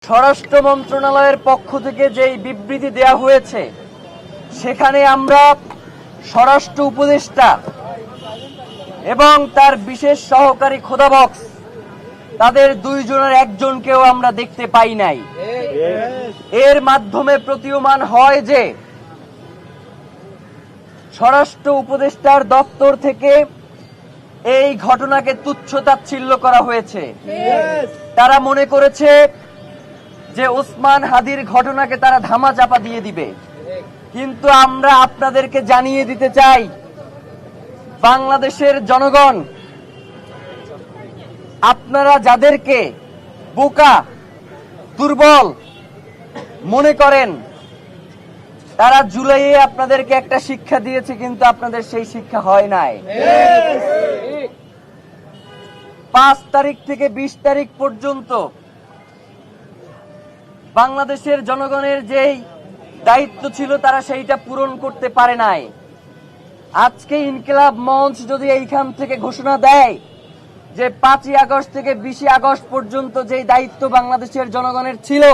স্বরাষ্ট্র মন্ত্রণালয়ের পক্ষ থেকে যেই বিবৃতি দেয়া হয়েছে সেখানে আমরা স্বরাষ্ট্র উপদেষ্টা এবং তার বিশেষ সহকারী খোদাবক্স তাদের দুইজনের একজনকেও আমরা দেখতে পাই নাই। এর মাধ্যমে প্রতীয়মান হয় যে স্বরাষ্ট্র উপদেষ্টার দপ্তর থেকে এই ঘটনাকে তুচ্ছ-তাচ্ছিল্য করা হয়েছে। তারা মনে করেছে যে ওসমান হাদির ঘটনাকে তারা ধামাচাপা দিয়ে দিবে, কিন্তু আমরা আপনাদেরকে জানিয়ে দিতে চাই, বাংলাদেশের জনগণ আপনারা যাদেরকে বোকা দুর্বল মনে করেন তারা জুলাইয়ে আপনাদেরকে একটা শিক্ষা দিয়েছে, কিন্তু আপনাদের সেই শিক্ষা হয় নাই। 5 তারিখ থেকে 20 তারিখ পর্যন্ত বাংলাদেশের জনগণের যেই দায়িত্ব ছিল তারা সেইটা পূরণ করতে পারে নাই। আজকে ইনকিলাব মঞ্চ যদি এইখান থেকে ঘোষণা দেয় যে 5ই আগস্ট থেকে 20 আগস্ট পর্যন্ত যেই দায়িত্ব বাংলাদেশের জনগণের ছিল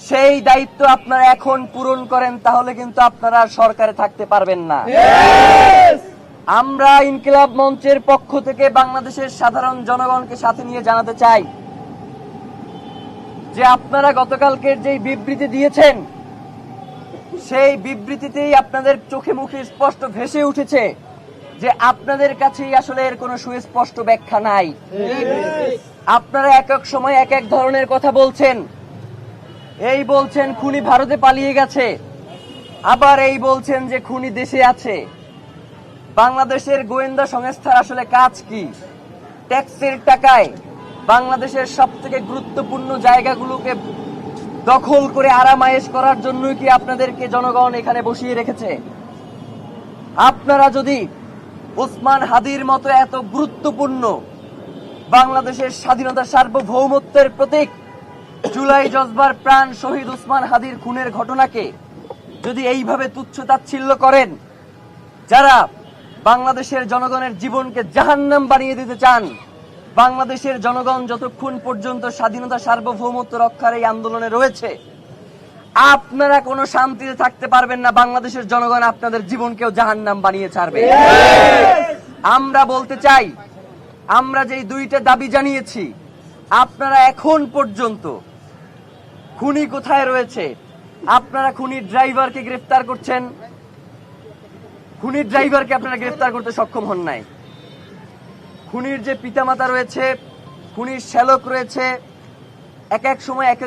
সেই দায়িত্ব আপনারা এখন পূরণ করেন, তাহলে কিন্তু আপনারা সরকারে থাকতে পারবেন না। আমরা ইনকিলাব মঞ্চের পক্ষ থেকে বাংলাদেশের সাধারণ জনগণকে সাথে নিয়ে জানাতে চাই যে আপনারা গতকালকের যেই বিবৃতি দিয়েছেন সেই বিবৃতিতেই আপনাদের চোখে মুখে স্পষ্ট ভেসে উঠেছে যে আপনাদের কাছেই আসলে এর কোনো সুস্পষ্ট ব্যাখ্যা নাই। আপনারা এক এক সময় এক এক ধরনের কথা বলছেন। এই বলছেন খুনি ভারতে পালিয়ে গেছে, আবার এই বলছেন যে খুনি দেশে আছে। বাংলাদেশের গোয়েন্দা সংস্থার আসলে কাজ কি? ট্যাক্সের টাকায় বাংলাদেশের সবথেকে গুরুত্বপূর্ণ জায়গাগুলোকে দখল করে আরামায়েশ করার জন্যই কি আপনাদেরকে জনগণ এখানে বসিয়ে রেখেছে? আপনারা যদি ওসমান হাদির মতো এত গুরুত্বপূর্ণ বাংলাদেশের স্বাধীনতা সার্বভৌমত্বের প্রতীক জুলাই জজবার প্রাণ শহীদ ওসমান হাদির খুনের ঘটনাকে যদি এইভাবে তুচ্ছ-তাচ্ছিল্য করেন, যারা বাংলাদেশের জনগণের জীবনকে জাহান্নাম বানিয়ে দিতে চান, বাংলাদেশের জনগণ যতক্ষণ পর্যন্ত স্বাধীনতা সার্বভৌমত্ব রক্ষার এই আন্দোলনে রয়েছে আপনারা কোনো শান্তিতে থাকতে পারবেন না। বাংলাদেশের জনগণ আপনাদের জীবনকেও জাহান্নাম বানিয়ে ছাড়বে। আমরা বলতে চাই, আমরা যেই 2টা দাবি জানিয়েছি, আপনারা এখন পর্যন্ত খুনি কোথায় রয়েছে? আপনারা খুনির ড্রাইভারকে গ্রেফতার করছেন, খুনির ড্রাইভারকে আপনারা গ্রেফতার করতে সক্ষম হন নাই। খুনির যে পিতামাতা রয়েছে, খুনির শ্যালক রয়েছে, এক এক সময় এক এক